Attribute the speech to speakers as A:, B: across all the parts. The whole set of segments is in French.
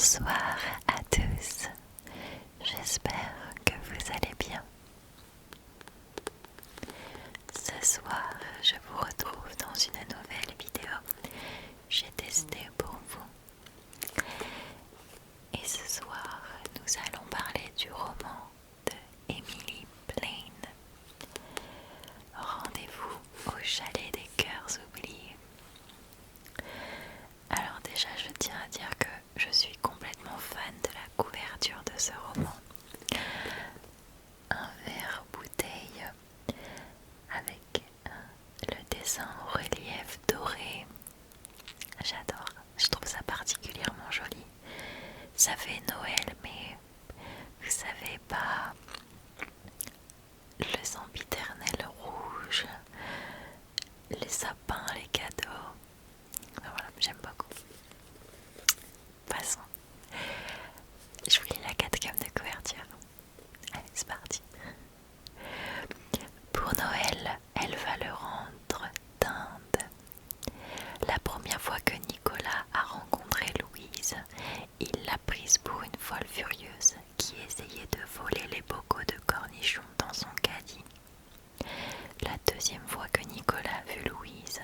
A: Bonsoir à tous, j'espère que vous allez bien. Ce soir, je vous retrouve dans une nouvelle vidéo. J'ai testé pour vous. Et ce soir, nous allons parler du roman de Emily Blaine. Rendez-vous au chalet des cœurs oubliés. Alors déjà, je tiens à dire que je suis complètement fan de la couverture de ce roman. Un verre bouteille avec le dessin en relief doré. J'adore, je trouve ça particulièrement joli. Ça fait Noël, mais vous savez pas, le sempiternel rouge, les sapins, les cadeaux. Voilà, j'aime beaucoup. Passons. Je vous lis la 4e de couverture. Allez, c'est parti. Pour Noël, elle va le rendre dinde. La première fois que Nicolas a rencontré Louise, il l'a prise pour une folle furieuse qui essayait de voler les bocaux de cornichons dans son caddie. La deuxième fois que Nicolas vit Louise,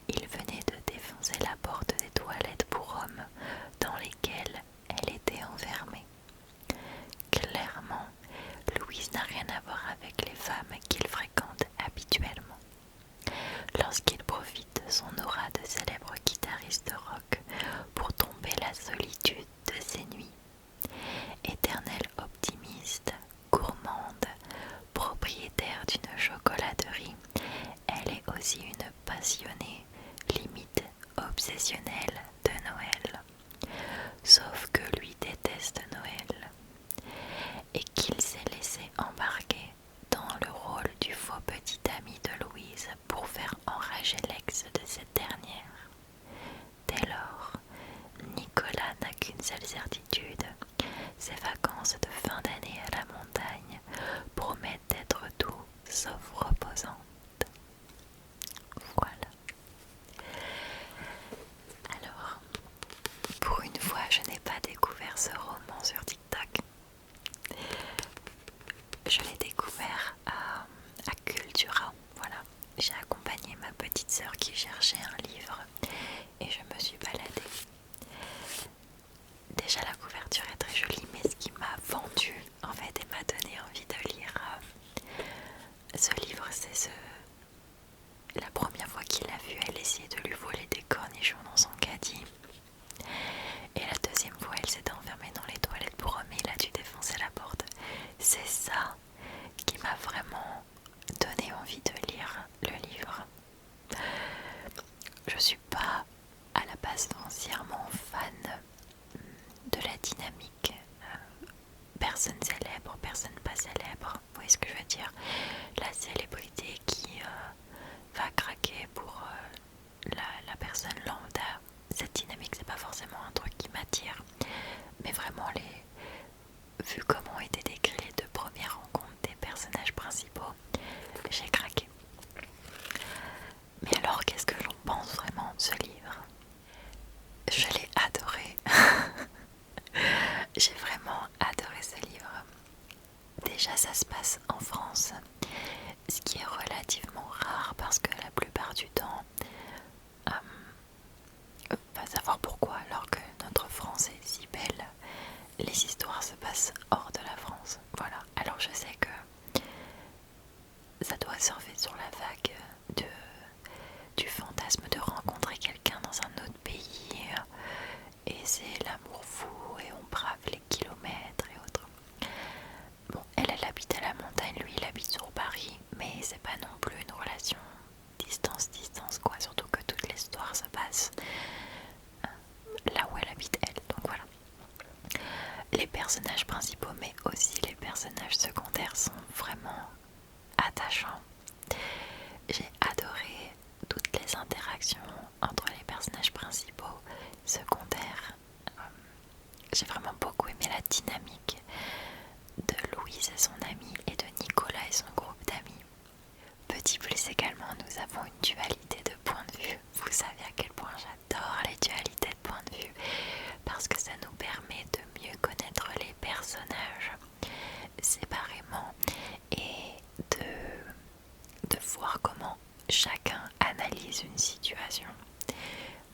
A: il venait de défoncer la porte des toilettes pour hommes dans lesquelles elle était enfermée. Clairement, Louise n'a rien à voir avec les femmes qu'il fréquente habituellement. Lorsqu'il profite de son aura de célèbre guitariste rock pour tromper la solitude de ses nuits. Éternelle optimiste, gourmande, propriétaire d'une chocolaterie, elle est aussi une passionnée, limite obsessionnelle de Noël. Sauf que lui déteste Noël et qu'il s'est laissé embarquer dans le rôle du faux petit ami de Louise pour faire enrager l'ex de cette dernière. Dès lors, Nicolas n'a qu'une seule certitude, ses vacances de fin d'année à la montagne promettent d'être tout sauf reposantes. Voilà. Alors, pour une fois, je n'ai pas découvert ce roman sur TikTok. Je l'ai découvert à Cultura. Voilà. J'ai accompagné ma petite sœur qui cherchait un livre et je me suis baladée. Déjà la couverture est très jolie, mais ce qui m'a vendu en fait et m'a donné envie de lire ce livre, c'est la première fois qu'il l'a vu, elle essayait de lui voler des cornichons dans son caddie. Et la deuxième fois, elle s'était enfermée dans les toilettes pour hommes et il a dû défoncer la porte. C'est ça qui m'a vraiment donné envie de lire le livre. Je suis pas à la base foncièrement fan de la dynamique personne célèbre, personne pas célèbre. Vous voyez ce que je veux dire? La célébrité qui va craquer pour la personne lambda. Cette dynamique, c'est pas forcément un truc qui m'attire, mais vraiment vu comment ont été décrites les 2 premières rencontres des personnages principaux, j'ai craqué. Mais alors, qu'est-ce que j'en pense vraiment de ce livre? Je l'ai adoré. J'ai vraiment adoré ce livre. Déjà, ça se passe en France, ce qui est relativement rare parce que la plupart du temps, va savoir pourquoi, alors que notre France est si belle, les histoires se passent hors de la France. Voilà. Alors je sais que ça doit surfer sur la vague du fantasme de rencontrer quelqu'un dans un autre pays et c'est l'amour fou et on brave les kilomètres et autres. Bon, elle habite à la montagne, lui il habite sur Paris, mais c'est pas non plus une relation distance quoi, surtout que toute l'histoire se passe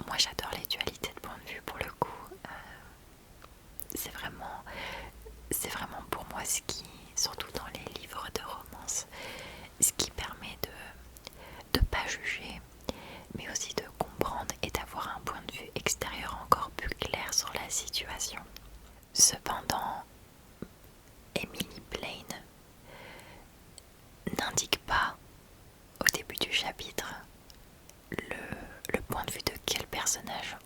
A: moi j'adore les dualités de point de vue pour le coup. C'est vraiment pour moi ce qui, surtout dans les livres de romance, ce qui permet de pas juger, mais aussi de comprendre et d'avoir un point de vue extérieur encore plus clair sur la situation. Cependant, Emily Blaine n'indique pas au début du chapitre le point de vue de quel personnage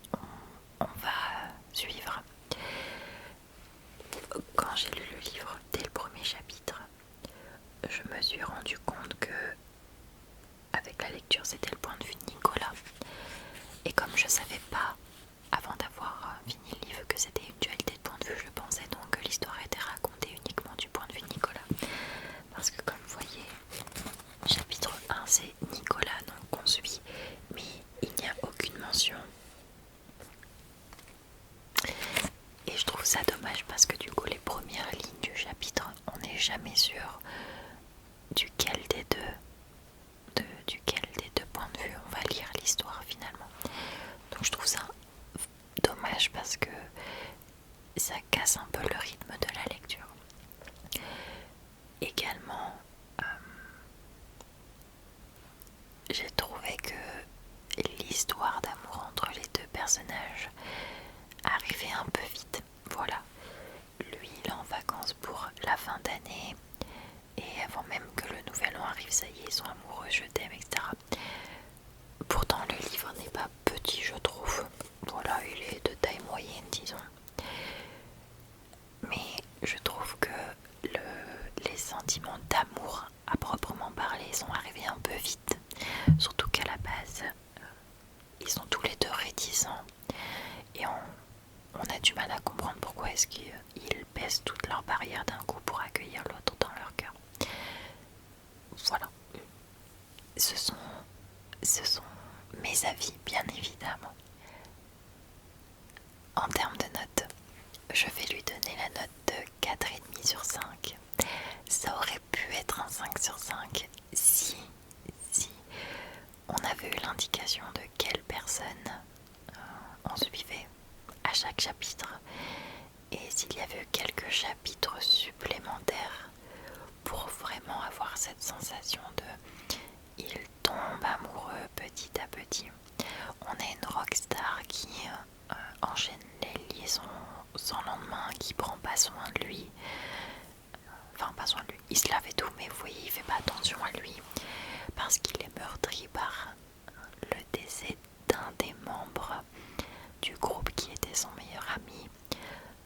A: on va suivre. Quand j'ai lu le livre, dès le premier chapitre, je me suis rendu compte que avec la lecture c'était le point de vue de Nicolas, et comme je savais pas avant d'avoir fini le livre que c'était une dualité de point de vue, je pensais donc que l'histoire était racontée uniquement du point de vue de Nicolas, parce que comme vous voyez, chapitre 1 c'est Nicolas donc qu'on suit, mais il n'y a aucune mention, et je trouve ça dommage parce que du coup les premières lignes du chapitre on n'est jamais sûr duquel des deux points de vue on va lire l'histoire finalement. Donc je trouve ça dommage parce que ça casse un peu le rythme de la lecture. Également, j'ai trouvé que l'histoire d'amour entre les deux personnages arrivait un peu vite. Voilà, lui il est en vacances pour la fin d'année et avant même que le nouvel an arrive, ça y est, ils sont amoureux, je t'aime, etc. Pourtant le livre n'est pas petit, je trouve. Voilà, il est de taille moyenne, disons. Mais je trouve que les sentiments d'amour à proprement parler sont arrivés un peu vite. Surtout qu'à la base, ils sont tous les deux réticents. Et on a du mal à comprendre pourquoi est-ce qu'ils baissent toutes leurs barrières d'un coup pour accueillir l'autre dans leur cœur. Voilà. Ce sont mes avis, bien évidemment. En termes de notes, je vais lui donner la note de 4,5 sur 5. Ça aurait pu être un 5 sur 5 si on avait eu l'indication de quelle personne on suivait à chaque chapitre, et s'il y avait eu quelques chapitres supplémentaires pour vraiment avoir cette sensation de il tombe amoureux petit à petit. On a une rockstar qui enchaîne les liaisons sans lendemain, qui prend pas soin de lui. Enfin, pas soin de lui, il se lave et tout, mais vous voyez, il fait pas attention à lui parce qu'il est meurtri par le décès d'un des membres du groupe qui était son meilleur ami.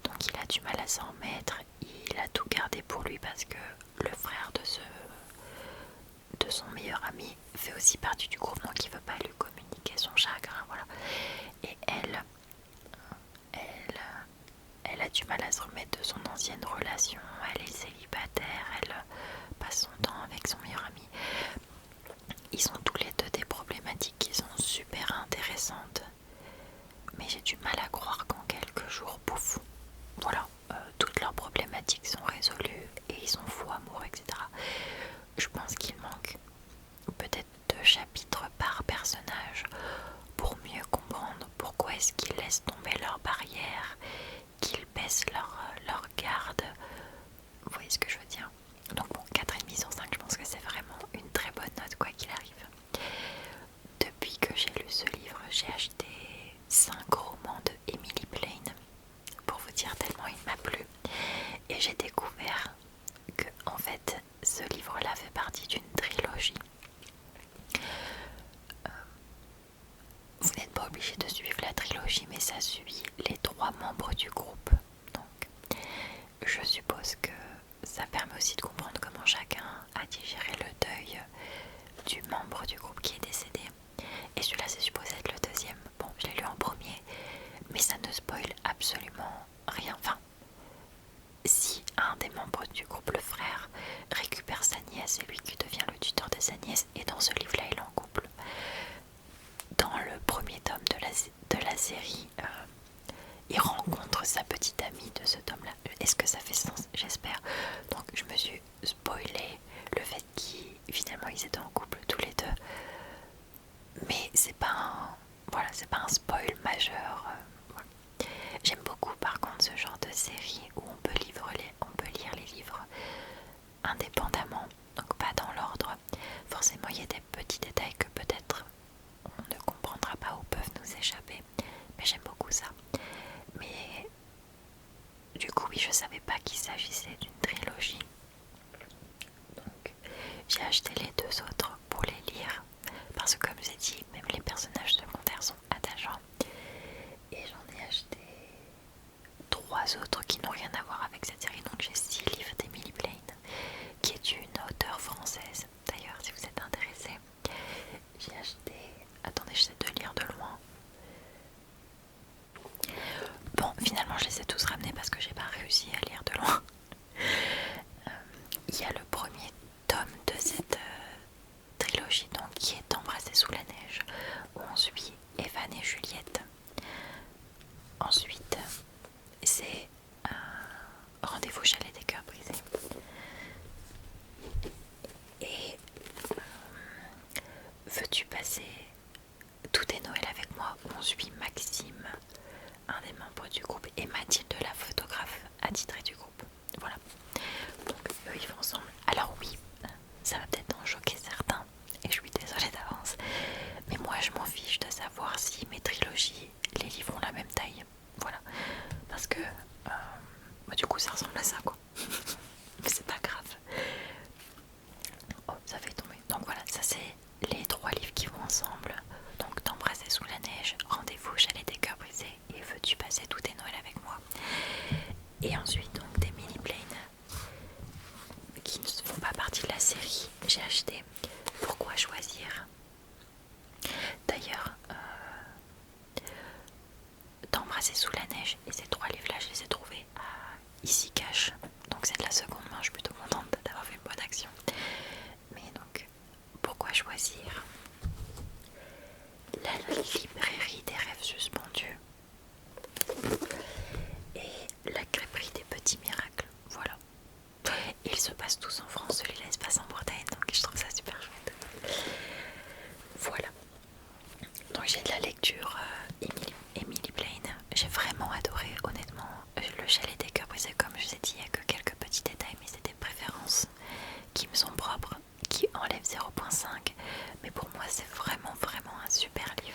A: Donc il a du mal à s'en remettre, il a tout gardé pour lui parce que le frère de son meilleur ami fait aussi partie du groupe, donc il veut pas lui communiquer son chagrin, voilà. Et elle a du mal à se remettre de son ancienne relation, elle est célibataire, elle passe son temps avec son meilleur ami. Ils ont tous les deux des problématiques qui sont super intéressantes, mais j'ai du mal à croire qu'en quelques jours, pouf, voilà, toutes leurs problématiques sont résolues et ils sont fous amoureux, etc. Je pense qu'il manque peut-être 2 chapitres par personnage pour mieux comprendre pourquoi est-ce qu'ils laissent tomber leurs barrières, qu'ils baissent leur garde. Vous voyez ce que je veux dire? Donc bon, 4,5 sur 5, je pense que c'est vraiment une très bonne note quoi qu'il arrive. Depuis que j'ai lu ce livre, j'ai acheté 5 romans de Emily Blaine, pour vous dire tellement il m'a plu. Et j'ai découvert que en fait ce livre-là fait partie d'une trilogie. Vous n'êtes pas obligé de suivre la trilogie, mais ça suit les 3 membres du groupe. Donc je suppose que ça permet aussi de comprendre comment chacun a digéré le deuil du membre du groupe qui est décédé. Et celui-là c'est supposé être le deuxième. Bon, je l'ai lu en premier, mais ça ne spoil absolument rien. Enfin, si un des membres du groupe, le frère, récupère sa nièce, c'est lui qui devient le tuteur de sa nièce, et dans ce livre-là, il est en couple. Dans le premier tome de la série, il rencontre sa petite amie de ce tome-là. Est-ce que ça fait sens? J'espère. Donc je me suis spoilé le fait qu'ils étaient en couple tous les deux. Mais c'est pas un spoil série où on peut lire les livres indépendamment, donc pas dans l'ordre. Forcément, il y a des petits détails que peut-être on ne comprendra pas ou peuvent nous échapper, mais j'aime beaucoup ça. Mais du coup, oui, je savais pas qu'il s'agissait d'une trilogie, donc j'ai acheté les deux autres pour les lire, parce que comme j'ai dit, même les personnages secondaires sont attachants. Et j'en ai acheté 3 autres qui n'ont rien à voir avec cette série. Donc j'ai 6 livres d'Emily Blaine, qui est une auteure française. D'ailleurs, si vous êtes intéressé, j'ai acheté... Attendez, j'essaie de lire de loin. Bon, finalement, je les ai tous ramenés parce que j'ai pas réussi à lire de loin. Il y a le premier tome de cette trilogie, donc, qui est Embrassé sous la neige, où on suit Evan et Juliette. Ensuite, c'est Rendez-vous chalet des cœurs brisés. Et Veux-tu passer tout est Noël avec moi, où on suit Maxime, un des membres du groupe, et Mathilde, la photographe attitrée du groupe. Voilà. Donc eux ils vont ensemble. Alors oui, ça va peut-être en choquer certains, et je suis désolée d'avance, mais moi je m'en fiche de savoir si mes trilogies, les livres ont la même taille. Voilà. Parce que du coup ça ressemble à ça quoi. Mais c'est pas grave. Oh, ça fait tomber. Donc voilà, ça c'est les 3 livres qui vont ensemble. Donc T'embrasser sous la neige, Rendez-vous chalet des cœurs brisés et Veux-tu passer tout est Noël avec moi. Et ensuite donc d'Emily Blaine, qui ne font pas partie de la série, j'ai acheté Pourquoi choisir. D'ailleurs, T'embrasser sous la neige et ces 3 livres là je les ai trouvés à Ici Cash. Donc c'est de la seconde main, je suis plutôt contente d'avoir fait une bonne action. Mais donc, pourquoi choisir La librairie des rêves suspendus et La crêperie des petits miracles. Voilà. Ils se passent tous en France, celui-là il se passe en Bretagne, donc je trouve ça super chouette. Voilà. Donc j'ai de la lecture Emily Blaine. J'ai vraiment adoré, honnêtement. Le chalet des cœurs brisés, comme je vous ai dit, il n'y a que quelques petits détails, mais c'est des préférences qui me sont propres, qui enlèvent 0.5. Mais pour moi, c'est vraiment un super livre.